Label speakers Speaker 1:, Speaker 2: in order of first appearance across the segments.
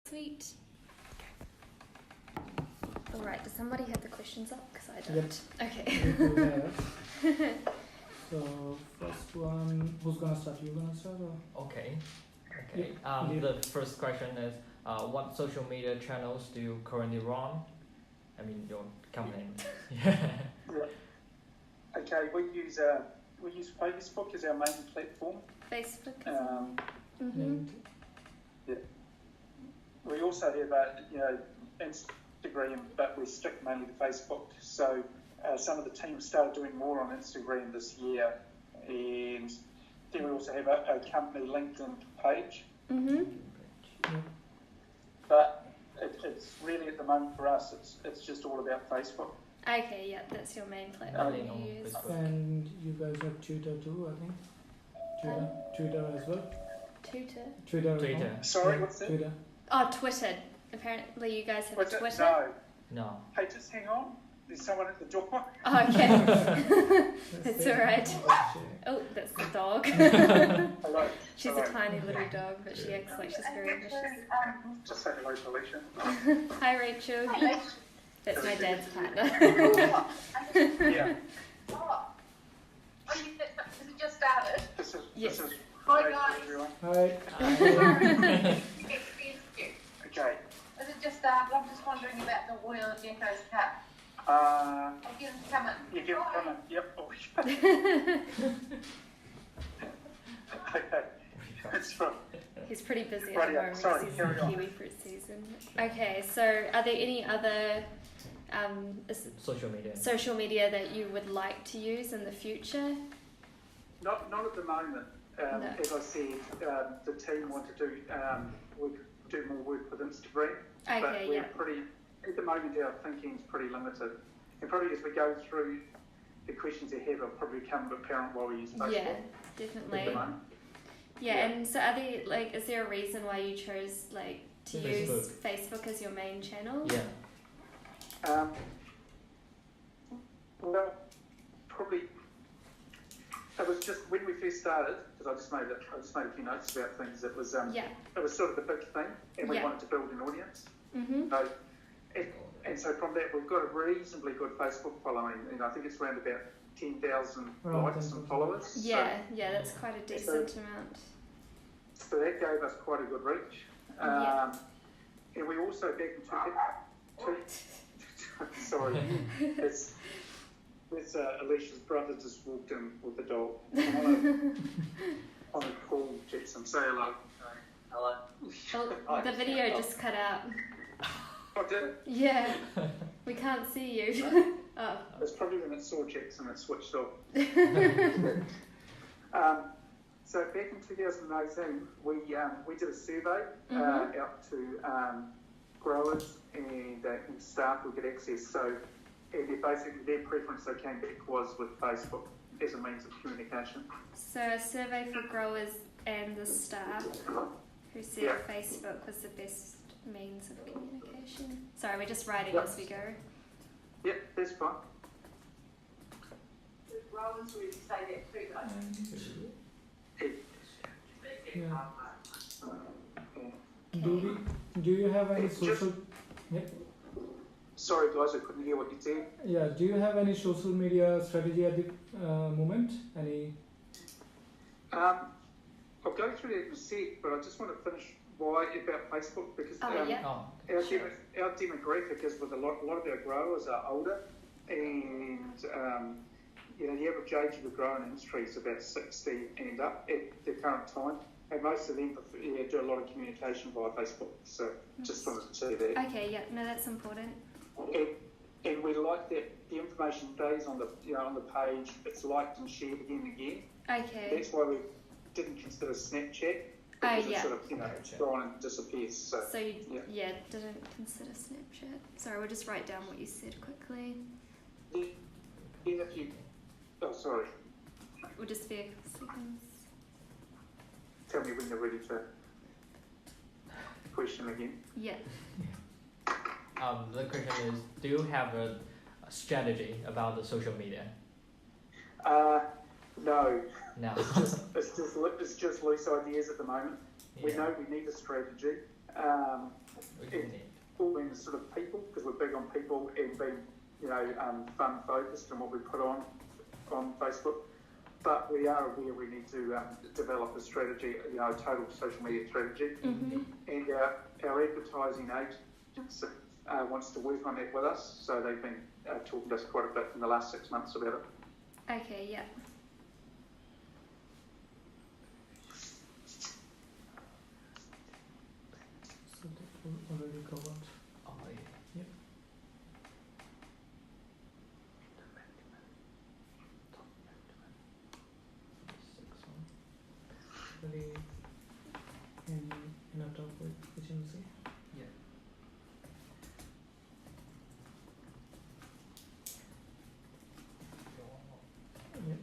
Speaker 1: Sweet. All right, does somebody have the questions up? Because I don't.
Speaker 2: Yep.
Speaker 1: Okay.
Speaker 2: So first one, who's gonna start? You gonna start or?
Speaker 3: Okay.
Speaker 2: Yeah.
Speaker 3: The first question is, what social media channels do you currently run? I mean, your company.
Speaker 4: Yeah. Okay, we use Facebook as our main platform.
Speaker 1: Facebook.
Speaker 4: Yeah. We also have Instagram, but we stick mainly to Facebook. So some of the team started doing more on Instagram this year, and then we also have a company LinkedIn page. But it's really, at the moment for us, it's just all about Facebook.
Speaker 1: Okay, yeah, that's your main platform you use.
Speaker 2: And you guys have Twitter too, I think. Twitter as well. Twitter.
Speaker 4: Sorry, what's that?
Speaker 2: Twitter.
Speaker 1: Oh, Twitter. Apparently you guys have a Twitter.
Speaker 4: No. Hey, just hang on. There's someone at the door.
Speaker 1: Oh, okay. That's alright. Oh, that's the dog.
Speaker 4: Hello.
Speaker 1: She's a tiny little dog, but she acts like she's very vicious.
Speaker 4: Just say hello to Alicia.
Speaker 1: Hi, Rachel. That's my dad's partner.
Speaker 4: Yeah.
Speaker 5: Has it just started?
Speaker 4: This is
Speaker 5: Hi guys.
Speaker 4: everyone.
Speaker 2: Hi.
Speaker 4: Okay.
Speaker 5: Has it just started? I'm just wondering about the Oil Genko's Cup.
Speaker 4: I'll
Speaker 5: get him to come in.
Speaker 4: You get him coming. Yep. Okay. That's fine.
Speaker 1: He's pretty busy at the moment.
Speaker 4: Sorry,
Speaker 1: he's
Speaker 4: carry on.
Speaker 1: Kiwi fruit season. Okay, so are there any other social media that you would like to use in the future?
Speaker 4: Not at the moment.
Speaker 1: No.
Speaker 4: As I said, the team want to do more work with Instagram.
Speaker 1: Okay,
Speaker 4: but we're pretty, at the moment our thinking is pretty limited. And probably as we go through the questions you have, it'll probably become apparent why we use Facebook.
Speaker 1: Yeah, definitely.
Speaker 4: At the moment.
Speaker 1: Yeah, and so are there, is there a reason why you chose to use Facebook as your main channel?
Speaker 3: Yeah.
Speaker 4: Well, probably it was just when we first started, because I just made a few notes about things. It was it was sort of the big thing, and we wanted to build an audience. So, and so from that, we've got a reasonably good Facebook following, and I think it's around about 10,000 likes and followers.
Speaker 1: Yeah, that's quite a decent amount.
Speaker 4: So that gave us quite a good reach. And we also back in sorry, it's Alicia's brother just walked in with the dog. On a call, Jackson. Say hello.
Speaker 3: Hello.
Speaker 1: Oh, the video just cut out.
Speaker 4: Oh, did it?
Speaker 1: Yeah, we can't see you. Oh.
Speaker 4: It's probably when it saw Jackson, it switched off. So back in 2018, we did a survey out to growers and staff who get access. So basically their preference they came back was with Facebook as a means of communication.
Speaker 1: So a survey for growers and the staff who said Facebook was the best means of communication. Sorry, we're just writing as we go.
Speaker 4: Yep, that's fine.
Speaker 5: The growers would say that too, though.
Speaker 2: Do you have any social?
Speaker 4: Sorry guys, I couldn't hear what you said.
Speaker 2: Yeah. Do you have any social media strategy at the moment? Any?
Speaker 4: I'll go through that in a sec, but I just want to finish why about Facebook, because our demographic is with a lot of our growers are older, and the average age of the growing industry is about 60 and up at the current time, and most of them do a lot of communication via Facebook. So just wanted to say that.
Speaker 1: Okay, yeah, no, that's important.
Speaker 4: And we like that the information stays on the page. It's liked and shared again and again.
Speaker 1: Okay.
Speaker 4: That's why we didn't consider Snapchat. Because it sort of gone and disappears. So you didn't consider Snapchat. Sorry, we'll just write down what you said quickly. Sorry. We'll just be a couple seconds. Tell me when you're ready to question again.
Speaker 1: Yeah.
Speaker 3: The question is, do you have a strategy about the social media?
Speaker 4: No.
Speaker 3: No.
Speaker 4: It's just loose ideas at the moment. Yeah. We know we need a strategy. big on people and being, fun focused in what we put on Facebook. But we are aware we need to develop a strategy, a total social media strategy.
Speaker 1: Mm-hmm.
Speaker 4: And our advertising agent wants to work on that with us. So they've been talking to us quite a bit in the last 6 months about it.
Speaker 1: Okay, yeah.
Speaker 2: So that already covered.
Speaker 3: Oh, yeah.
Speaker 2: Yep. Very in a top with efficiency.
Speaker 3: Yeah.
Speaker 2: Yep.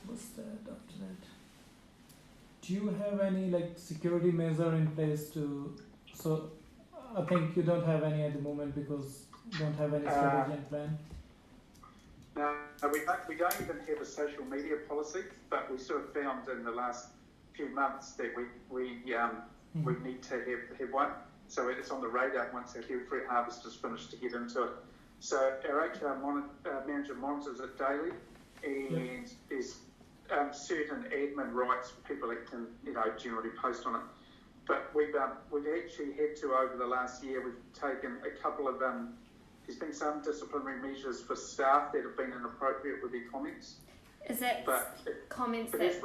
Speaker 2: What's that after that? Do you have any security measure in place to? So I think you don't have any at the moment because you don't have any strategy and plan.
Speaker 4: No, we don't even have a social media policy, but we sort of found in the last few months that we need to have one. So it's on the radar once our kiwi fruit harvest is finished to get into it. So our HR manager monitors it daily, and there's certain admin rights for people that can generally post on it. But we've actually had to, over the last year, we've taken a couple of there's been some disciplinary measures for staff that have been inappropriate with their comments.
Speaker 1: Is that comments that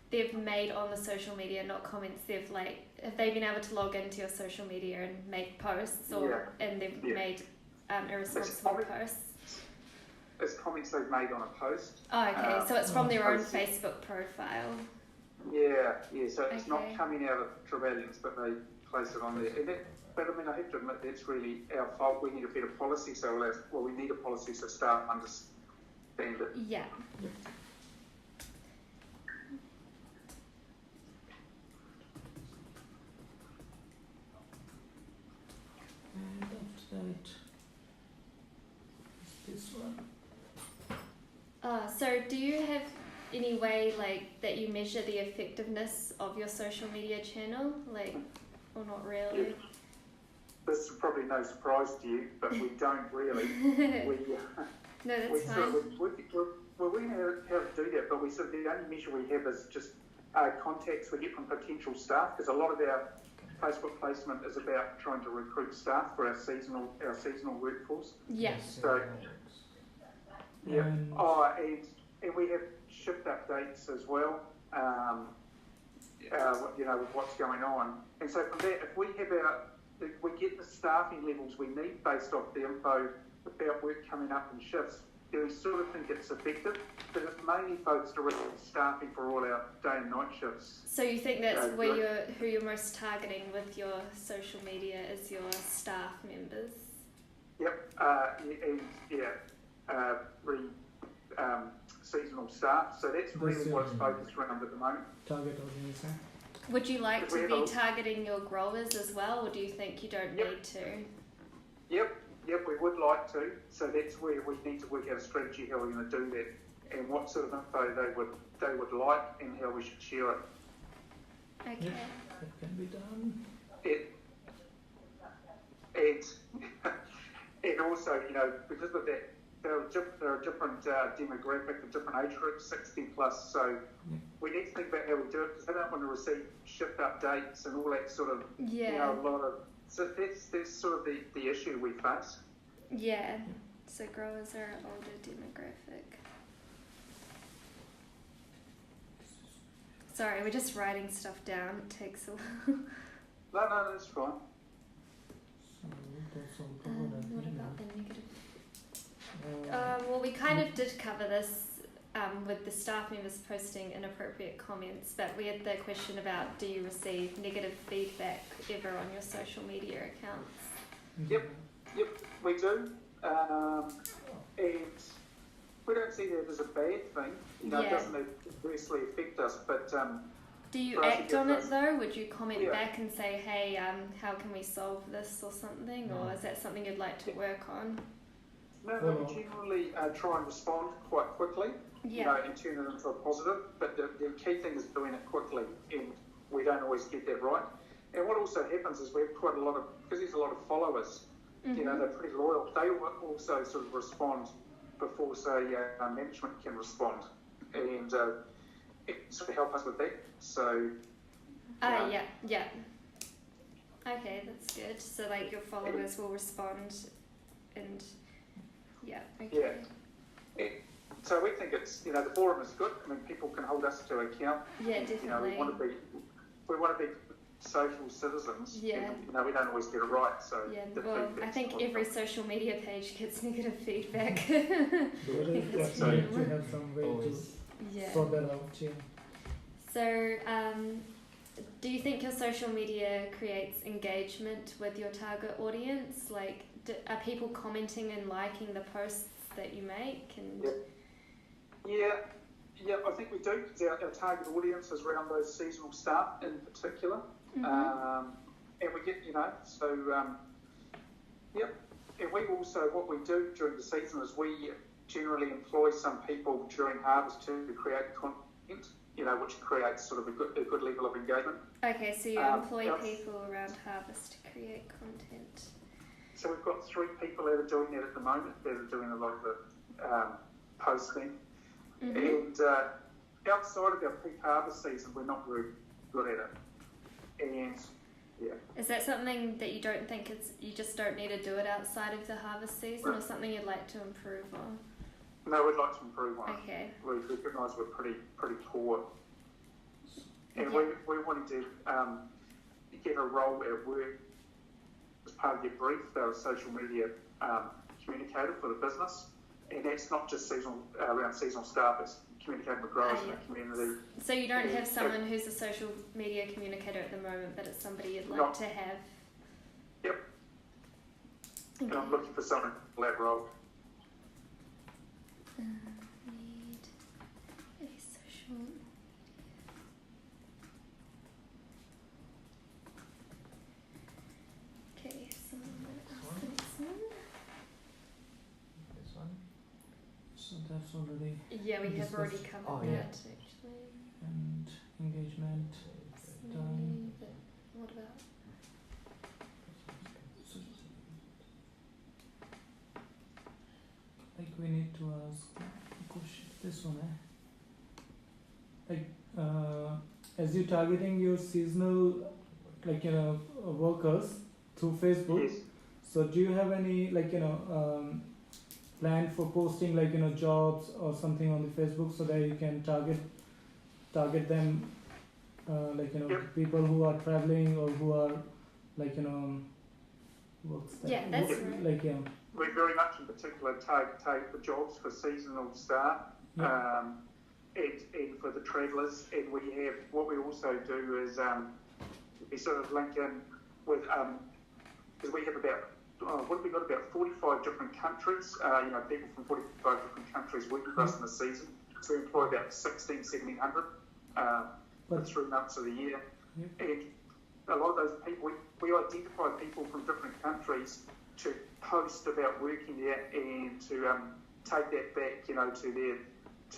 Speaker 1: they've made on the social media, not comments they've have they been able to log into your social media and make posts, and they've made irresponsible posts?
Speaker 4: It's comments they've made on a post.
Speaker 1: Oh, okay. So it's from their own Facebook profile.
Speaker 4: Yeah. So it's not coming out of Trevelyan's, but they place it on there. But I have to admit, that's really our fault. We need a better policy, we need a policy so staff understand it.
Speaker 1: Yeah.
Speaker 2: And after that, this one.
Speaker 1: So do you have any way that you measure the effectiveness of your social media channel, or not really?
Speaker 4: This is probably no surprise to you, but we don't really.
Speaker 1: No, that's fine.
Speaker 4: We know how to do that, but the only measure we have is just contacts we get from potential staff, because a lot of our Facebook placement is about trying to recruit staff for our seasonal workforce.
Speaker 1: Yes.
Speaker 4: So, yeah. And we have shift updates as well. With what's going on, and so from that, if we get the staffing levels we need based off the info about work coming up in shifts, then we sort of think it's effective, but it's mainly focused around staffing for all our day and night shifts.
Speaker 1: So you think that's who you're most targeting with your social media is your staff members? Yep,
Speaker 4: seasonal staff, so that's really what it's focused around at the moment.
Speaker 2: Target audience.
Speaker 1: Would you like to be targeting your growers as well, or do you think you don't need to?
Speaker 4: Yep, we would like to. So that's where we need to work out a strategy how we're going to do that, and what sort of info they would like, and how we should share it.
Speaker 1: Okay.
Speaker 2: Yep, that can be done.
Speaker 4: And also, because of that, there are different demographic, a different age group, 60 plus. So we need to think about how we do it, because they don't want to receive shift updates and all that sort of, a lot of. So that's sort of the issue we face.
Speaker 1: Yeah. So growers are an older demographic. Sorry, we're just writing stuff down. It takes a while.
Speaker 4: No, that's fine.
Speaker 1: What about the negative? Well, we kind of did cover this with the staff members posting inappropriate comments, but we had the question about, do you receive negative feedback ever on your social media accounts?
Speaker 4: Yep, we do. And we don't see that as a bad thing. It doesn't adversely affect us, but...
Speaker 1: do you act on it though? Would you comment back and say, hey, how can we solve this or something? Or is that something you'd like to work on?
Speaker 4: No, we generally try and respond quite quickly, and turn it into a positive, but the key thing is doing it quickly, and we don't always get that right. And what also happens is we have quite a lot of, because there's a lot of followers, you know, they're pretty loyal. They will also sort of respond before, say, management can respond, and it sort of help us with that. So.
Speaker 1: Yeah. Okay, that's good. So, like, your followers will respond, and okay.
Speaker 4: Yeah. So we think it's, you know, the forum is good. I mean, people can hold us to account.
Speaker 1: Yeah, definitely.
Speaker 4: You know, we want to be social citizens.
Speaker 1: Yeah.
Speaker 4: And, you know, we don't always get it right. So
Speaker 1: yeah. Well, I think every social media page gets negative feedback.
Speaker 2: So you have some way to sort that out. Yeah.
Speaker 1: So, do you think your social media creates engagement with your target audience? Like, are people commenting and liking the posts that you make? And
Speaker 4: Yeah, I think we do. Our target audience is around those seasonal staff in particular. And we get, you know, so, and we also, what we do during the season is we generally employ some people during harvest to create content, you know, which creates sort of a good level of engagement.
Speaker 1: Okay, so you employ people around harvest to create content.
Speaker 4: So we've got 3 people that are doing that at the moment. That are doing a lot of the posting. And outside of our peak harvest season, we're not very good at it. And
Speaker 1: is that something that you don't think you just don't need to do it outside of the harvest season, or something you'd like to improve on?
Speaker 4: No, we'd like to improve on it.
Speaker 1: Okay.
Speaker 4: We recognise we're pretty poor, and we wanted to get a role at work as part of your brief. They're a social media communicator for the business, and that's not just around seasonal staff. It's communicating with growers in the community.
Speaker 1: So you don't have someone who's a social media communicator at the moment, but it's somebody you'd like to have.
Speaker 4: Yep. Okay. And I'm looking for someone in that role.
Speaker 1: Need a social media. Okay, so
Speaker 3: This one?
Speaker 2: So that's already.
Speaker 1: Yeah, we have
Speaker 2: discussed.
Speaker 1: already covered that actually.
Speaker 2: And engagement done.
Speaker 1: But what about?
Speaker 2: Like we need to ask a question. This one, Like, as you're targeting your seasonal, like, you know, workers through Facebook.
Speaker 4: Yes.
Speaker 2: So do you have any, like, you know, plan for posting, like, you know, jobs or something on the Facebook so that you can target them, like, you know, people who are traveling or who are, like, you know, works that.
Speaker 1: Yeah, that's right.
Speaker 2: Like, yeah.
Speaker 4: We very much in particular take the jobs for seasonal staff, and for the travellers, and we have, what we also do is we sort of link in with, because we have what have we got, about 45 different countries, you know, people from 45 different countries working for us in the season, so we employ about 1,700 for 3 months of the year, and a lot of those people, we identify people from different countries to post about working there and to take that back, you know, to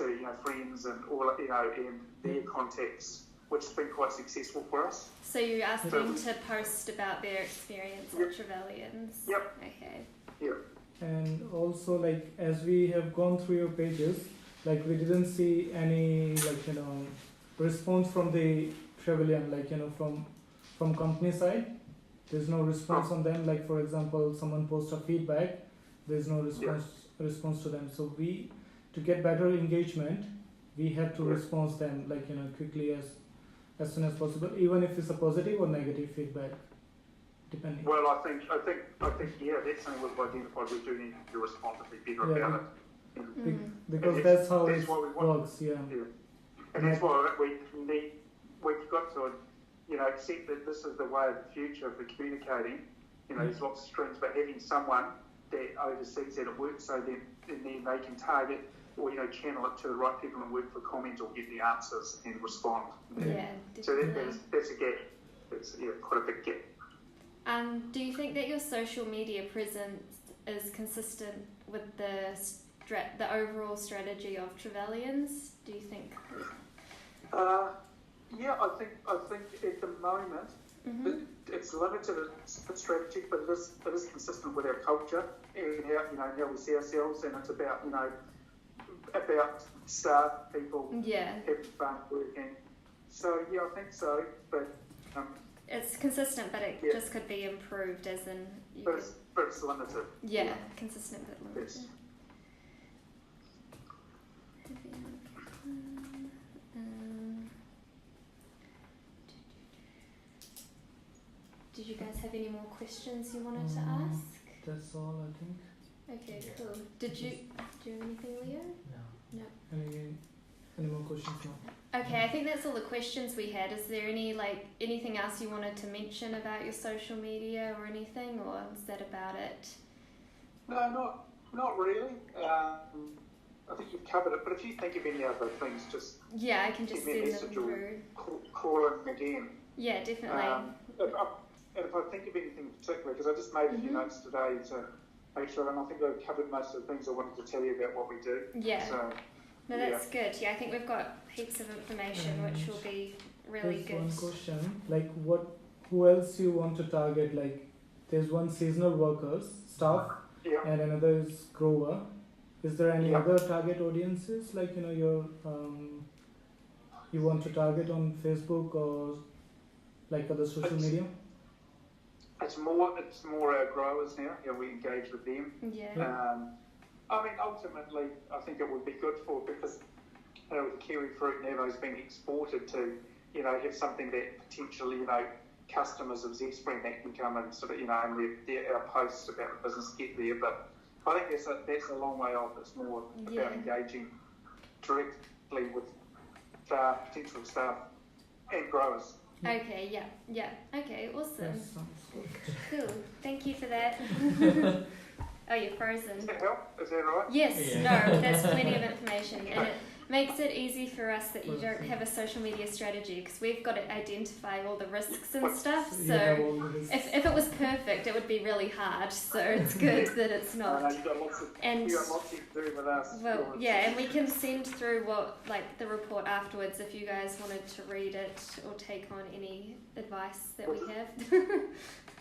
Speaker 4: you know, friends and all, you know, and their contacts, which has been quite successful for us.
Speaker 1: So you asked them to post about their experience at Trevelyan's?
Speaker 4: Yep.
Speaker 1: Okay.
Speaker 4: Yep.
Speaker 2: And also, like, as we have gone through your pages, like, we didn't see any, like, you know, response from the Trevelyan, like, you know, from company side. There's no response on them. Like, for example, someone posts a feedback, there's no response to them. So to get better engagement, we have to respond them, like, you know, quickly as soon as possible, even if it's a positive or negative feedback, depending.
Speaker 4: Well, I think, yeah, that's something we've identified. We do need to respond to be better about it.
Speaker 2: Because that's how it works,
Speaker 4: And that's why we've got to, you know, accept that this is the way of the future for communicating. You know, there's lots of streams, but having someone that oversees that at work, so then they can target or, you know, channel it to the right people and work for comment or get the answers and respond.
Speaker 1: Yeah,
Speaker 4: so that's a gap. That's quite a big gap.
Speaker 1: Do you think that your social media presence is consistent with the overall strategy of Trevelyan's? Do you think?
Speaker 4: Yeah, I think at the moment, it's limited in strategy, but it is consistent with our culture and how we see ourselves, and it's about about staff, people, having fun, working. So yeah, I think so, but
Speaker 1: it's consistent, but it just could be improved, as in.
Speaker 4: But it's limited.
Speaker 1: Yeah, consistent but limited.
Speaker 4: Yes.
Speaker 1: Did you guys have any more questions you wanted to ask?
Speaker 2: That's all, I think.
Speaker 1: Okay, cool. Did you do anything, Leo?
Speaker 3: No.
Speaker 2: Any more questions now?
Speaker 1: Okay, I think that's all the questions we had. Is there anything else you wanted to mention about your social media or anything, or is that about it?
Speaker 4: No, not really. I think you've covered it, but if you think of any other things, just
Speaker 1: I can just send them through.
Speaker 4: Call in again.
Speaker 1: Yeah, definitely.
Speaker 4: If I think of anything in particular, because I just made a few notes today to make sure, and I think I've covered most of the things I wanted to tell you about what we do.
Speaker 1: Yeah.
Speaker 4: So,
Speaker 1: no, that's good. Yeah, I think we've got heaps of information, which will be really good.
Speaker 2: One question, who else you want to target? There's one seasonal workers, staff, and another is grower. Is there any other target audiences, you want to target on Facebook or other social media?
Speaker 4: It's more our growers now. We engage with them.
Speaker 1: Yeah.
Speaker 4: I mean, ultimately, I think it would be good because with kiwi fruit and Evo's being exported to, have something that potentially, customers of Zespring that can come and sort of, and our posts about the business get there. But I think that's a long way off. It's more about engaging directly with potential staff and growers.
Speaker 1: Okay, yeah. Okay, awesome.
Speaker 2: That sounds good.
Speaker 1: Cool. Thank you for that. Oh, you're frozen.
Speaker 4: Does that help? Is that right?
Speaker 1: Yes, no, that's plenty of information. And it makes it easy for us that you don't have a social media strategy, because we've got to identify all the risks and stuff. So if it was perfect, it would be really hard. So it's good that it's not.
Speaker 4: You've got lots to do with us.
Speaker 1: Well, and we can send through the report afterwards if you guys wanted to read it or take on any advice that we have.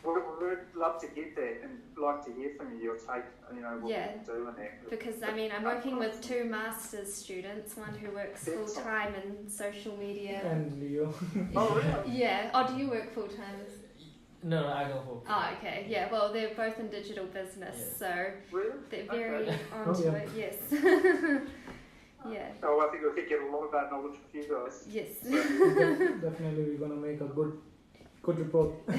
Speaker 4: We'd love to get that and like to hear from you, your take, what we can do in that.
Speaker 1: Because, I'm working with 2 master's students, one who works full-time in social media.
Speaker 2: And Leo.
Speaker 4: Oh, really?
Speaker 1: Yeah. Oh, do you work full-time?
Speaker 3: No, I don't work.
Speaker 1: Oh, okay. Yeah, well, they're both in digital business, so they're very onto it, yes. Yeah.
Speaker 4: Oh, I think we could get a lot of that knowledge from you guys.
Speaker 1: Yes.
Speaker 2: Definitely, we're going to make a good report.
Speaker 4: No,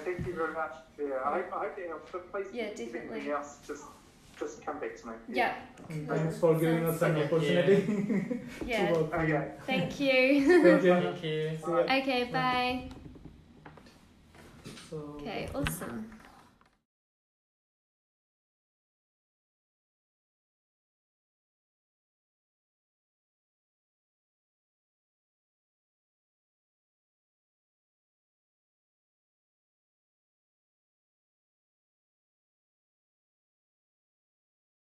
Speaker 4: thank you very much. Yeah, I hope that helps. But please,
Speaker 1: definitely.
Speaker 4: Anything else, just come back to me.
Speaker 1: Yeah.
Speaker 2: Thanks for giving us an opportunity.
Speaker 1: Yeah.
Speaker 4: Okay.
Speaker 1: Thank you.
Speaker 3: Thank you.
Speaker 1: Okay, bye.
Speaker 2: So,
Speaker 1: Okay, awesome.